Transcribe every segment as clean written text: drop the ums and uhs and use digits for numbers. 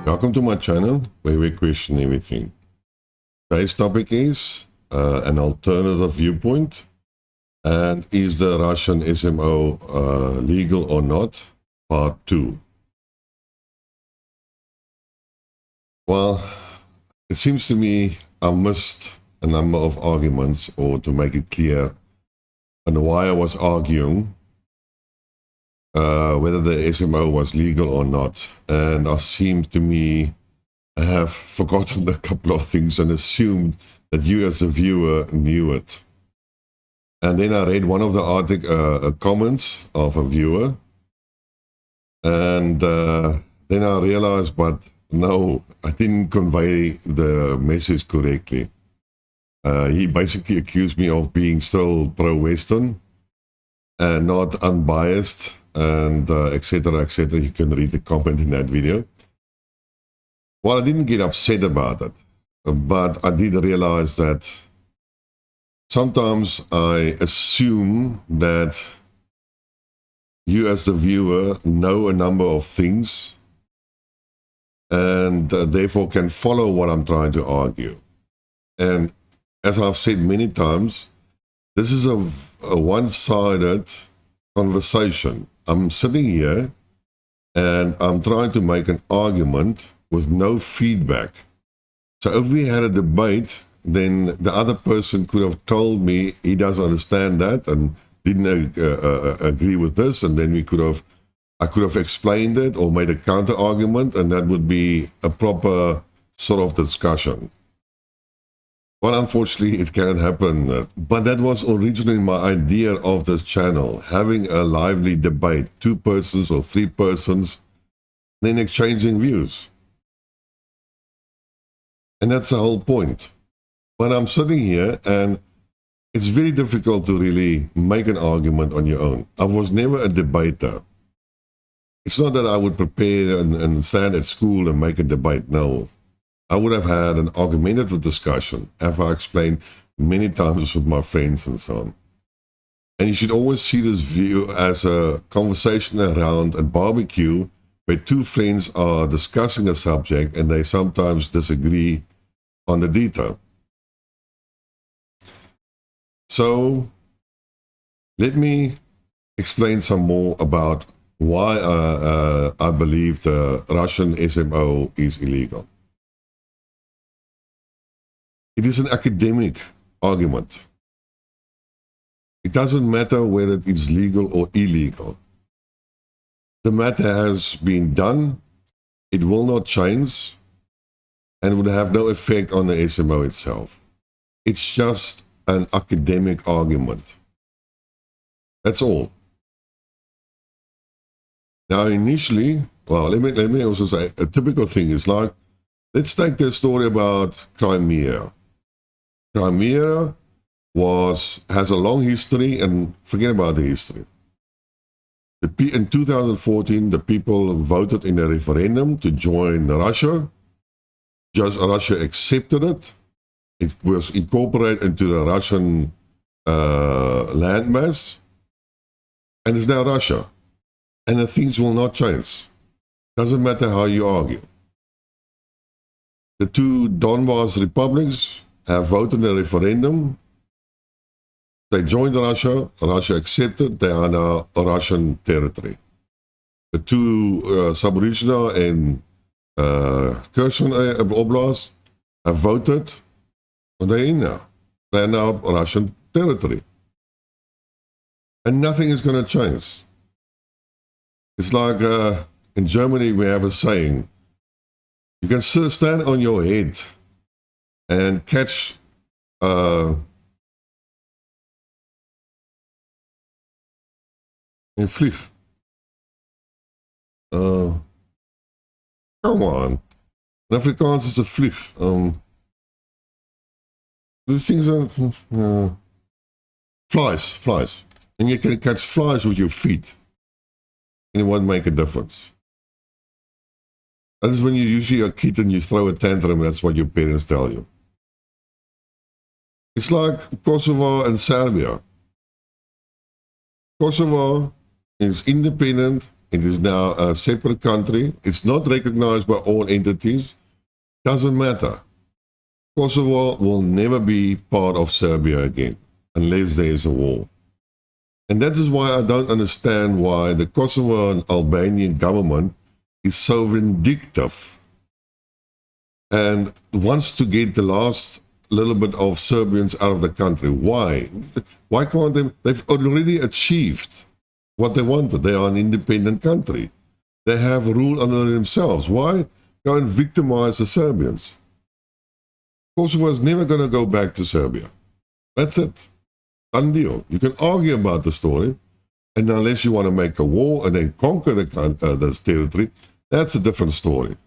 Welcome to my channel where we question everything. Today's topic is an alternative viewpoint, and is the Russian SMO legal or not? Part 2. Well, it seems to me I missed a number of arguments, or to make it clear, on why I was arguing whether the SMO was legal or not. And I seemed to me have forgotten a couple of things and assumed that you as a viewer knew it. And then I read one of the comments of a viewer, and then I realized, but no, I didn't convey the message correctly. He basically accused me of being still pro-Western and not unbiased, and etc., etc. You can read the comment in that video. Well, I didn't get upset about it, but I did realize that sometimes I assume that you as the viewer know a number of things, and therefore can follow what I'm trying to argue. And as I've said many times, this is a one-sided conversation. I'm sitting here and I'm trying to make an argument with no feedback. So if we had a debate, then the other person could have told me he doesn't understand that and didn't agree with this, and then I could have explained it or made a counter argument, and that would be a proper sort of discussion. Well, unfortunately, it cannot happen, but that was originally my idea of this channel, having a lively debate, 2 persons or 3 persons, then exchanging views. And that's the whole point. But I'm sitting here, and it's very difficult to really make an argument on your own. I was never a debater. It's not that I would prepare and stand at school and make a debate, no. I would have had an argumentative discussion, as I explained many times with my friends and so on. And you should always see this view as a conversation around a barbecue where 2 friends are discussing a subject and they sometimes disagree on the detail. So let me explain some more about why I believe the Russian SMO is illegal. It is an academic argument. It doesn't matter whether it's legal or illegal. The matter has been done, it will not change, and would have no effect on the SMO itself. It's just an academic argument. That's all. Now, initially, well, let me also say, a typical thing is like, let's take the story about Crimea. Crimea has a long history, and forget about the history. In 2014, the people voted in a referendum to join Russia. Just Russia accepted it. It was incorporated into the Russian landmass, and it's now Russia. And the things will not change. Doesn't matter how you argue. The 2 Donbas republics have voted in a referendum. They joined Russia. Russia accepted. They are now a Russian territory. The 2 Sub-regional and Kherson Oblast have voted. And they're in now. They are now Russian territory. And nothing is going to change. It's like in Germany we have a saying, you can stand on your head and catch een vlieg. Come on. In Afrikaans is 'n vlieg. These things are flies. And you can catch flies with your feet. And it won't make a difference. That is when you usually a kid and you throw a tantrum, that's what your parents tell you. It's like Kosovo and Serbia. Kosovo is independent It is now a separate country. It's not recognized by all entities. Doesn't matter. Kosovo will never be part of Serbia again unless there is a war. And that is why I don't understand why the Kosovo and Albanian government is so vindictive and wants to get the last little bit of Serbians out of the country. Why? Why can't they? They've already achieved what they wanted. They are an independent country. They have rule under themselves. Why go and victimize the Serbians? Kosovo is never going to go back to Serbia. That's it. Done deal. You can argue about the story, and unless you want to make a war and then conquer this territory, that's a different story.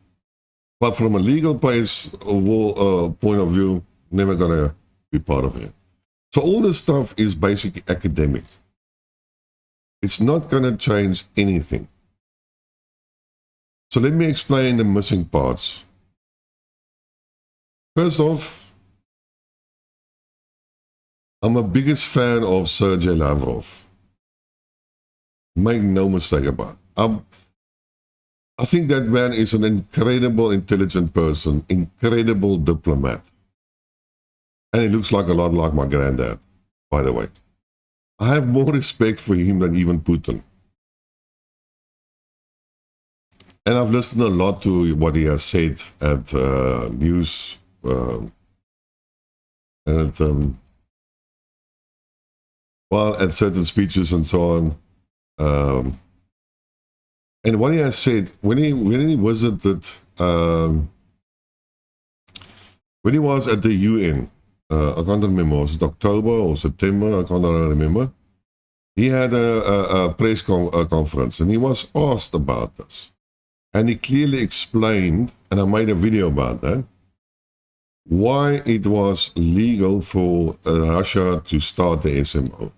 But from a legal point of view, never going to be part of it. So all this stuff is basically academic. It's not going to change anything. So let me explain the missing parts. First off, I'm a biggest fan of Sergey Lavrov. Make no mistake about it. I think that man is an incredible intelligent person, incredible diplomat. And he looks like a lot like my granddad, by the way. I have more respect for him than even Putin. And I've listened a lot to what he has said at news and at certain speeches and so on. And what he has said, when he visited, when he was at the UN, I can't remember, was it October or September? I can't remember. He had a press conference, and he was asked about this. And he clearly explained, and I made a video about that, why it was legal for Russia to start the SMO.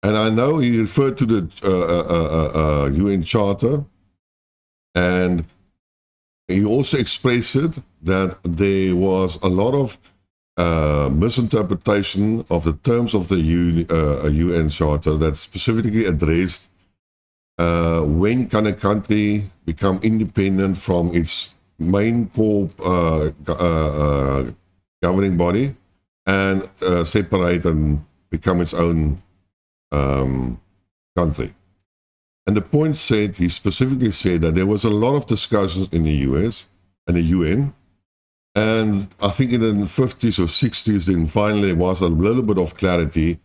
And I know he referred to the UN Charter, and he also expressed it that there was a lot of misinterpretation of the terms of the UN Charter that specifically addressed when can a country become independent from its main core governing body and separate and become its own country. And the point said, he specifically said that there was a lot of discussions in the US and the UN, and I think in the 50s or 60s, then finally there was a little bit of clarity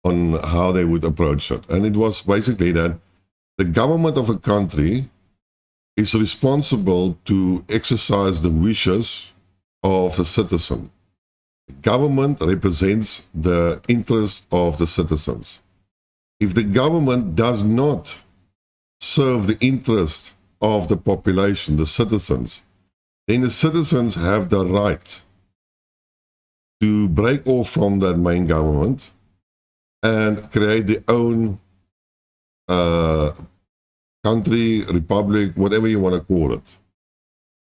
on how they would approach it. And it was basically that the government of a country is responsible to exercise the wishes of the citizen. The government represents the interests of the citizens. If the government does not serve the interest of the population, the citizens, then the citizens have the right to break off from that main government and create their own country, republic, whatever you want to call it.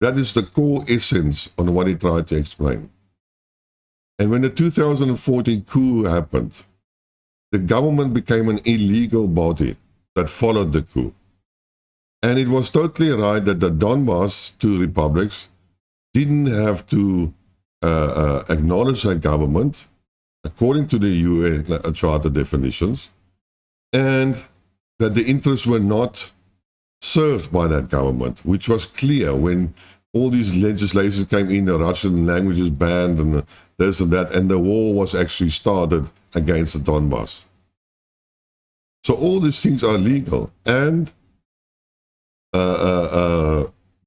That is the core essence on what he tried to explain. And when the 2014 coup happened, the government became an illegal body that followed the coup. And it was totally right that the Donbass two republics didn't have to acknowledge that government according to the UN Charter definitions, and that the interests were not served by that government, which was clear when all these legislations came in, the Russian language is banned and this and that, and the war was actually started against the Donbass. So all these things are legal, and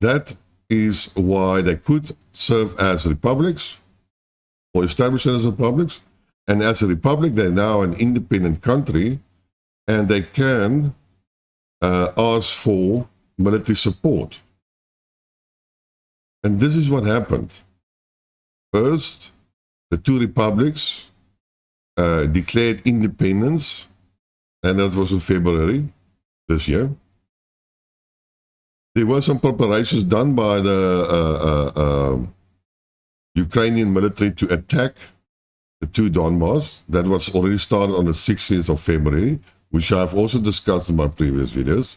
that is why they could serve as republics or establish as republics, and as a republic they're now an independent country, and they can ask for military support. And this is what happened. First, the two republics declared independence, and that was in February this year. There were some preparations done by the Ukrainian military to attack the two Donbass. That was already started on the 16th of February. which I've also discussed in my previous videos.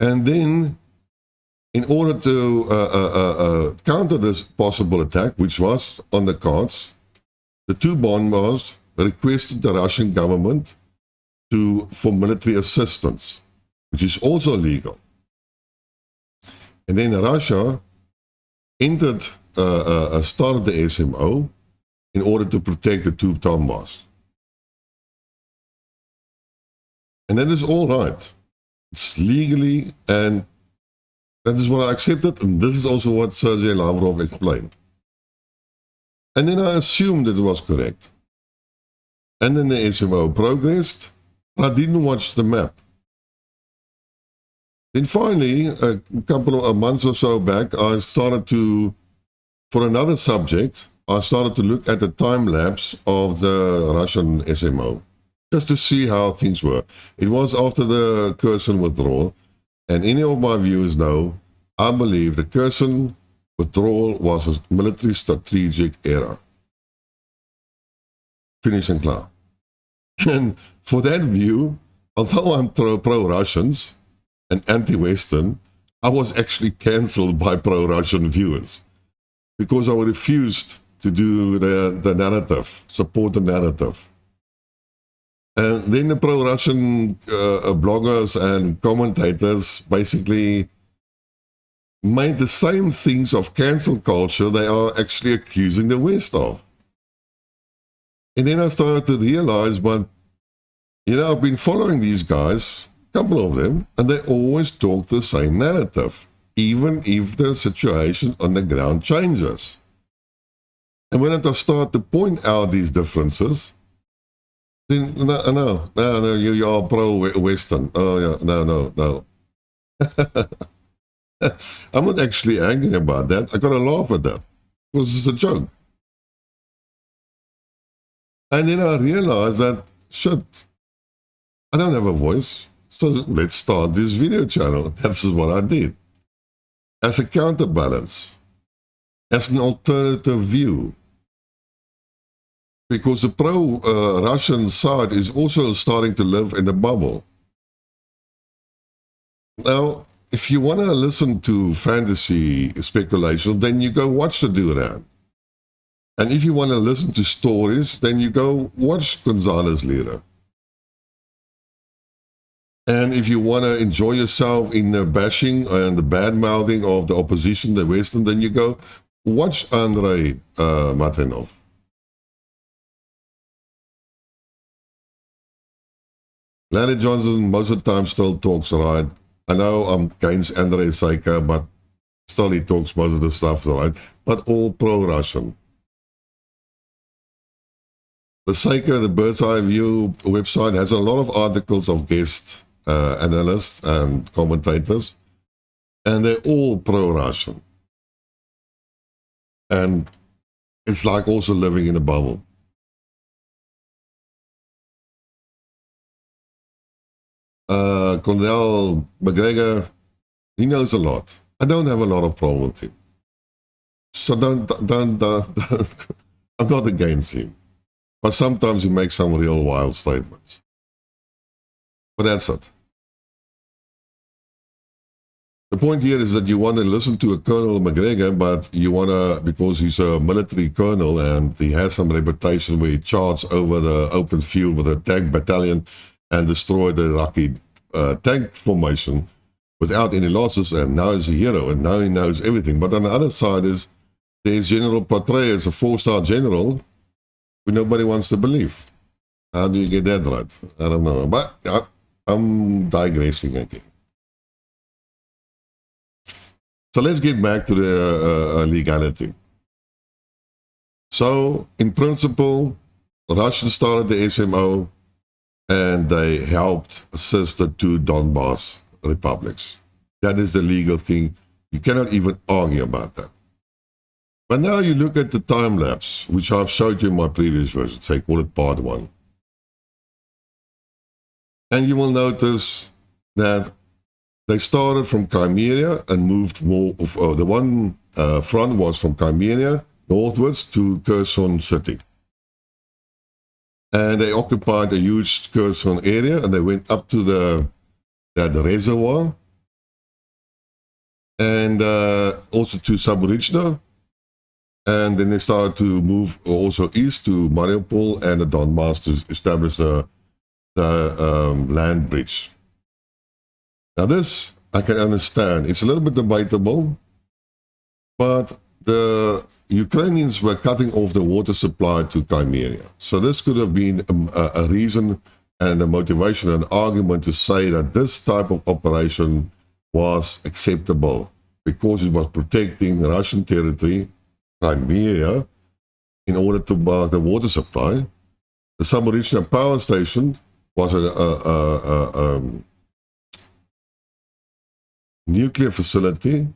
And then, in order to counter this possible attack, which was on the cards, the two bombers requested the Russian government for military assistance, which is also legal. And then Russia started the SMO in order to protect the two bombers. And that is all right. It's legally, and that is what I accepted, and this is also what Sergey Lavrov explained. And then I assumed it was correct. And then the SMO progressed, but I didn't watch the map. Then finally, a couple of months or so back, I started to, for another subject, I started to look at the time lapse of the Russian SMO, just to see how things were. It was after the Kherson withdrawal, and any of my viewers know, I believe the Kherson withdrawal was a military strategic error. Finish and clear. And for that view, although I'm pro-Russians and anti-Western, I was actually cancelled by pro-Russian viewers because I refused to do the narrative, support the narrative. And then the pro-Russian bloggers and commentators basically made the same things of cancel culture they are actually accusing the West of. And then I started to realize, but, I've been following these guys, a couple of them, and they always talk the same narrative, even if the situation on the ground changes. And when I start to point out these differences, then, no, you are pro-Western. Oh, yeah, no. I'm not actually angry about that. I gotta laugh at that, because it's a joke. And then I realized that, shit, I don't have a voice, so let's start this video channel. That's what I did. As a counterbalance, as an alternative view. Because the pro-Russian side is also starting to live in a bubble. Now, if you want to listen to fantasy speculation, then you go watch the Duran. And if you want to listen to stories, then you go watch Gonzalez Lira. And if you want to enjoy yourself in the bashing and the bad-mouthing of the opposition, the Western, then you go watch Andrei Martinov. Larry Johnson most of the time still talks right. I know I'm against Andrei Seika, but still he talks most of the stuff right. But all pro-Russian. The Seika, the Bird's Eye View website, has a lot of articles of guest analysts and commentators, and they're all pro-Russian. And it's like also living in a bubble. Colonel McGregor, he knows a lot. I don't have a lot of problem with him. So don't I'm not against him. But sometimes he makes some real wild statements. But that's it. The point here is that you want to listen to a Colonel McGregor, but you want to, because he's a military colonel and he has some reputation where he charged over the open field with a tank battalion and destroyed the Iraqi tank formation without any losses, and now he's a hero and now he knows everything. But on the other side is there's General Patray as a 4-star general who nobody wants to believe. How do you get that right? I don't know. But I'm digressing again. So let's get back to the legality. So, in principle, Russia started the SMO and they helped assist the two Donbass republics. That is the legal thing. You cannot even argue about that. But now you look at the time lapse, which I've showed you in my previous version, say call it part 1. And you will notice that they started from Crimea and moved more, the one front was from Crimea northwards to Kherson city. and they occupied a huge Kherson area, and they went up to that reservoir, and also to Zaporizhzhia, and then they started to move also east to Mariupol and the Donbass to establish the land bridge. Now this I can understand. It's a little bit debatable, but the Ukrainians were cutting off the water supply to Crimea. So this could have been a reason and a motivation, an argument to say that this type of operation was acceptable because it was protecting Russian territory, Crimea, in order to bar the water supply. The Zaporizhzhia power station was a nuclear facility,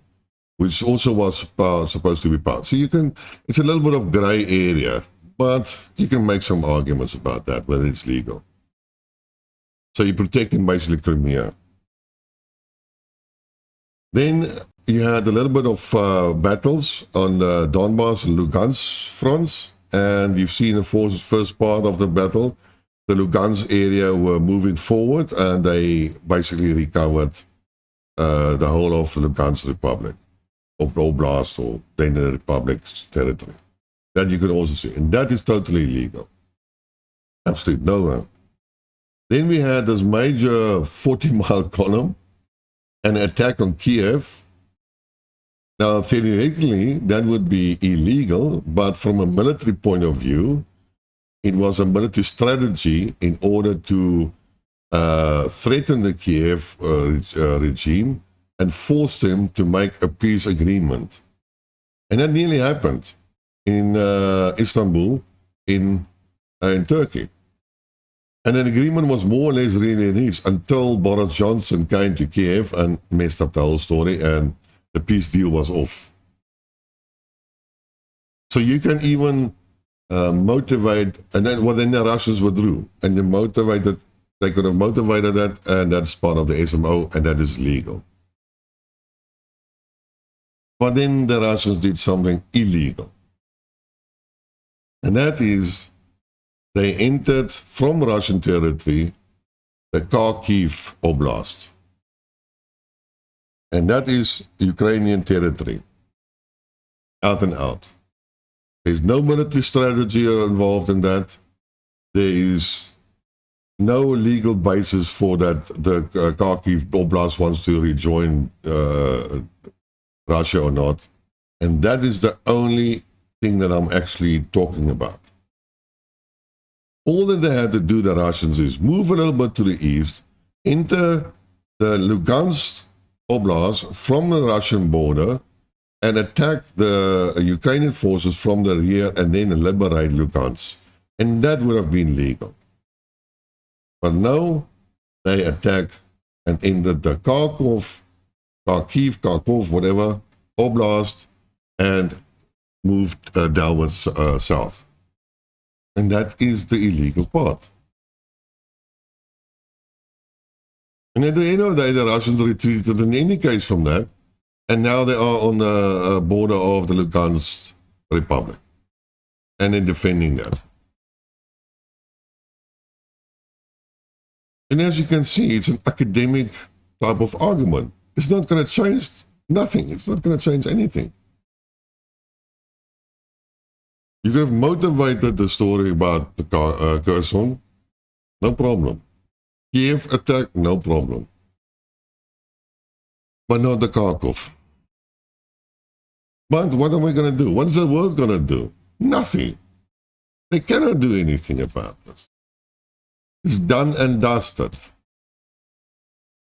which also was supposed to be powered. So it's a little bit of gray area, but you can make some arguments about that, whether it's legal. So you're protecting basically Crimea. Then you had a little bit of battles on the Donbass and Lugansk fronts, and you've seen the first part of the battle. The Lugansk area were moving forward, and they basically recovered the whole of the Lugansk Republic, or Oblast, or then the Republic's territory. That you can also see, and that is totally illegal. Absolutely no. Then we had this major 40-mile column, an attack on Kiev. Now, theoretically, that would be illegal, but from a military point of view, it was a military strategy in order to threaten the Kiev regime and force them to make a peace agreement. And that nearly happened in Istanbul, in Turkey. And an agreement was more or less really reached until Boris Johnson came to Kiev and messed up the whole story, and the peace deal was off. So you can even motivate, and then the Russians withdrew, and they could have motivated that, and that's part of the SMO, and that is legal. But then the Russians did something illegal. And that is, they entered from Russian territory the Kharkiv Oblast. And that is Ukrainian territory, out and out. There's no military strategy involved in that. There is no legal basis for that. The Kharkiv Oblast wants to rejoin Russia or not. And that is the only thing that I'm actually talking about. All that they had to do, the Russians, is move a little bit to the east, enter the Lugansk Oblast from the Russian border, and attack the Ukrainian forces from the rear, and then liberate Lugansk. And that would have been legal. But no, they attacked and entered the Kharkiv, whatever, Oblast, and moved downwards south. And that is the illegal part. And at the end of the day, the Russians retreated in any case from that, and now they are on the border of the Lugansk Republic, and they're defending that. And as you can see, it's an academic type of argument. It's not going to change nothing. It's not going to change anything. You could have motivated the story about the Kherson, no problem. Kiev attack, no problem. But not the Kharkov. But what am I going to do? What is the world going to do? Nothing. They cannot do anything about this. It's done and dusted.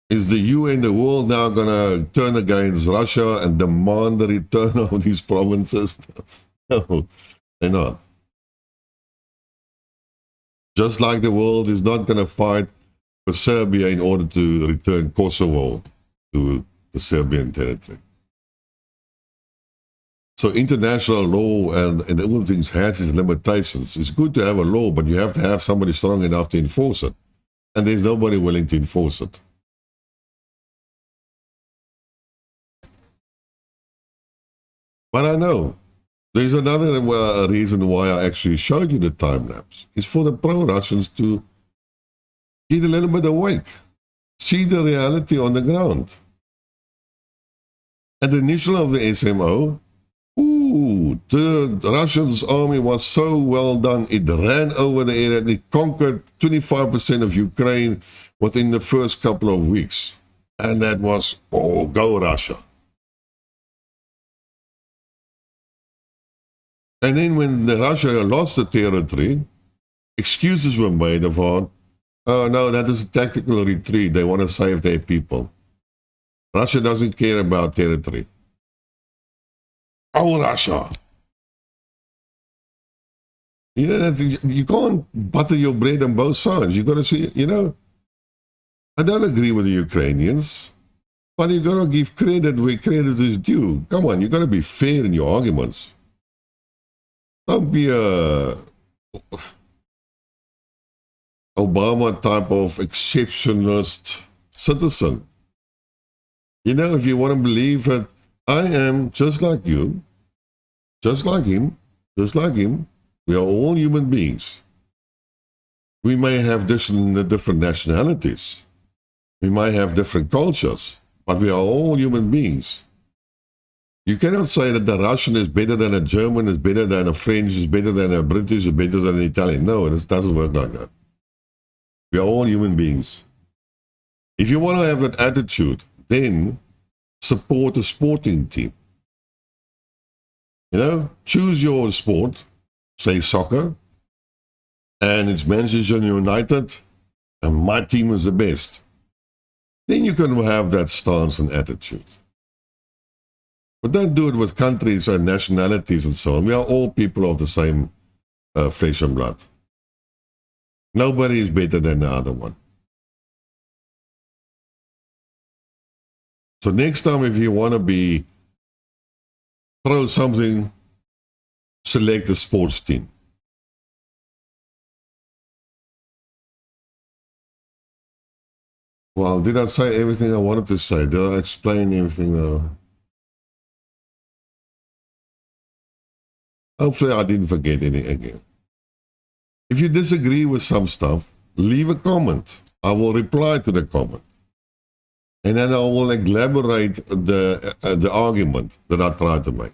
Is the UN, the world, now going to turn against Russia and demand the return of these provinces? No, they're not. Just like the world is not going to fight for Serbia in order to return Kosovo to the Serbian territory. So international law and all things has its limitations. It's good to have a law, but you have to have somebody strong enough to enforce it. And there's nobody willing to enforce it. But I know There's another reason why I actually showed you the time lapse. It's for the pro-Russians to get a little bit awake, see the reality on the ground. At the initial of the SMO, the Russian army was so well done. It ran over the area. It conquered 25% of Ukraine within the first couple of weeks. And that was, oh, go Russia. And then when Russia lost the territory, excuses were made about, oh no, that is a tactical retreat. They want to save their people. Russia doesn't care about territory. Oh, Russia. You know, you can't butter your bread on both sides. You got to see, you know, I don't agree with the Ukrainians, but you got to give credit where credit is due. Come on, you got to be fair in your arguments. Don't be a Obama type of exceptionalist citizen. You know, if you want to believe that I am just like you, just like him, we are all human beings. We may have different nationalities. We might have different cultures, but we are all human beings. You cannot say that the Russian is better than a German, is better than a French, is better than a British, is better than an Italian. No, it doesn't work like that. We are all human beings. If you want to have that attitude, then support a sporting team. You know, choose your sport, say soccer, and it's Manchester United, and my team is the best. Then you can have that stance and attitude. But don't do it with countries and nationalities and so on. We are all people of the same flesh and blood. Nobody is better than the other one. So next time, if you want to be pro something, select a sports team. Well, did I say everything I wanted to say? Did I explain everything? Hopefully I didn't forget anything again. If you disagree with some stuff, leave a comment. I will reply to the comment. And then I will elaborate the argument that I try to make.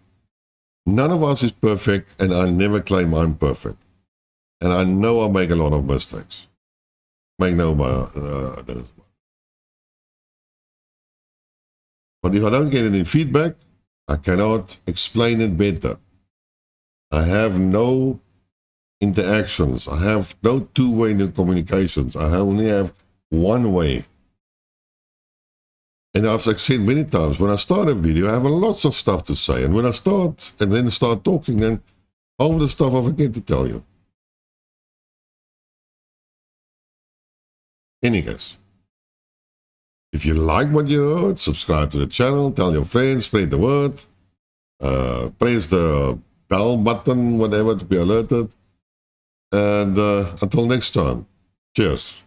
None of us is perfect, and I never claim I'm perfect. And I know I make a lot of mistakes. But if I don't get any feedback, I cannot explain it better. I have no interactions. I have no two-way communications. I only have one way. And as I've said many times, when I start a video, I have lots of stuff to say. And when I start talking, then all the stuff I forget to tell you. Anyways, if you like what you heard, subscribe to the channel, tell your friends, spread the word, press the bell button, whatever, to be alerted. And until next time, cheers.